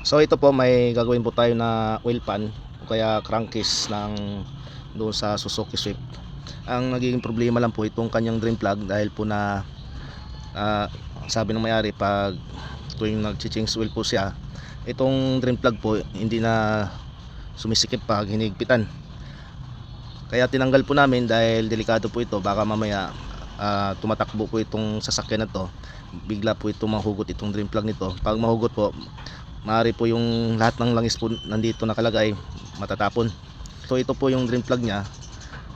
So ito po, may gagawin po tayo na oil pan o kaya crankcase ng doon sa Suzuki Swift. Ang nagiging problema lang po itong kanyang drain plug, dahil po na sabi ng may-ari, pag tuwing nag-change oil po siya, itong drain plug po hindi na sumisikip pag hinigpitan. Kaya tinanggal po namin dahil delikado po ito, baka mamaya tumatakbo po itong sasakyan na to, bigla po itong mahugot itong drain plug nito. Pag mahugot po, maaari po yung lahat ng langis po nandito nakalagay matatapon. So ito po yung drain plug niya.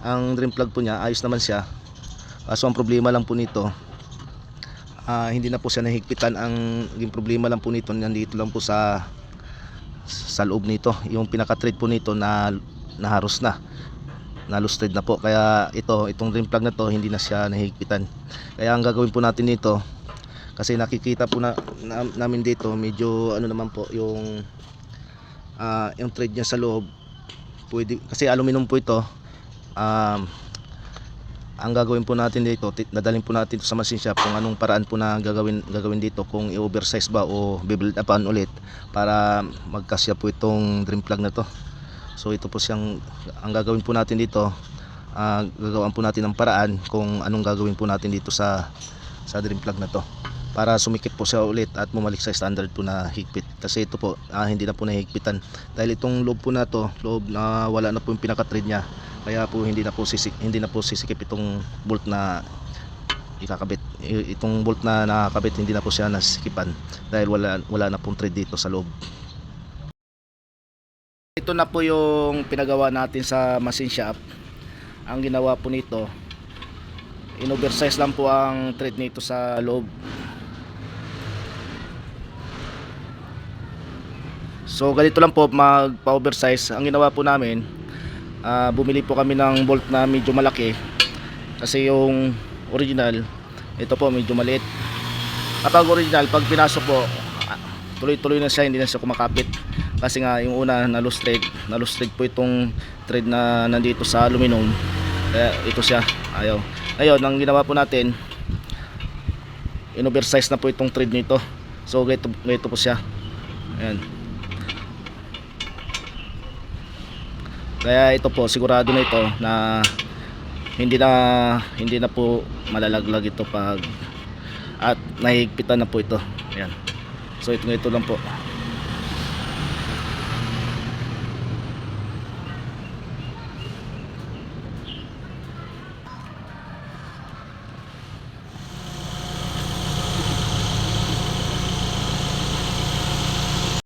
Ang drain plug po niya ayos naman siya, so ang problema lang po nito, hindi na po siya nahigpitan. Yung problema lang po nito, nandito lang po sa loob nito, yung pinaka-thread po nito na naharos na lusted na po. Kaya itong drain plug na to hindi na siya nahigpitan. Kaya ang gagawin po natin dito, kasi nakikita po namin dito medyo ano naman po yung thread niya sa loob, pwede, kasi aluminum po ito. Ang gagawin po natin dito, dadalhin po natin ito sa machine shop kung anong paraan po na gagawin dito, kung i-oversize ba o bibuild upan ulit para magkasya po itong drain plug na to. So ito po siyang, ang gagawin po natin dito, gagawin po natin ng paraan kung anong gagawin po natin dito sa drain plug na to para sumikip po siya ulit at bumalik sa standard po na higpit. Kasi ito po hindi na po nahigpitan dahil itong loob po na to, loob na wala na po yung pinaka-thread niya. Kaya po hindi na po sisikip itong bolt na ikakabit. Itong bolt na nakakabit, hindi na po siya nasikipan dahil wala na pong thread dito sa loob. Ito na po yung pinagawa natin sa machine shop. Ang ginawa po nito, in-oversize lang po ang thread nito sa loob. So ganito lang po magpa-oversize. Ang ginawa po namin, bumili po kami ng bolt na medyo malaki, kasi yung original, ito po medyo maliit. Kapag original, pag pinasok po, tuloy-tuloy na siya, hindi na siya kumakapit. Kasi nga yung una na loose thread po itong thread na nandito sa aluminum, kaya ito siya ayaw. Ngayon ang ginawa po natin, in-oversize na po itong thread nito. So ganito po siya, ayan. Kaya ito po, sigurado na ito na hindi na po malalaglag ito pag at nahigpitan na po ito. Ayan. So ito lang po.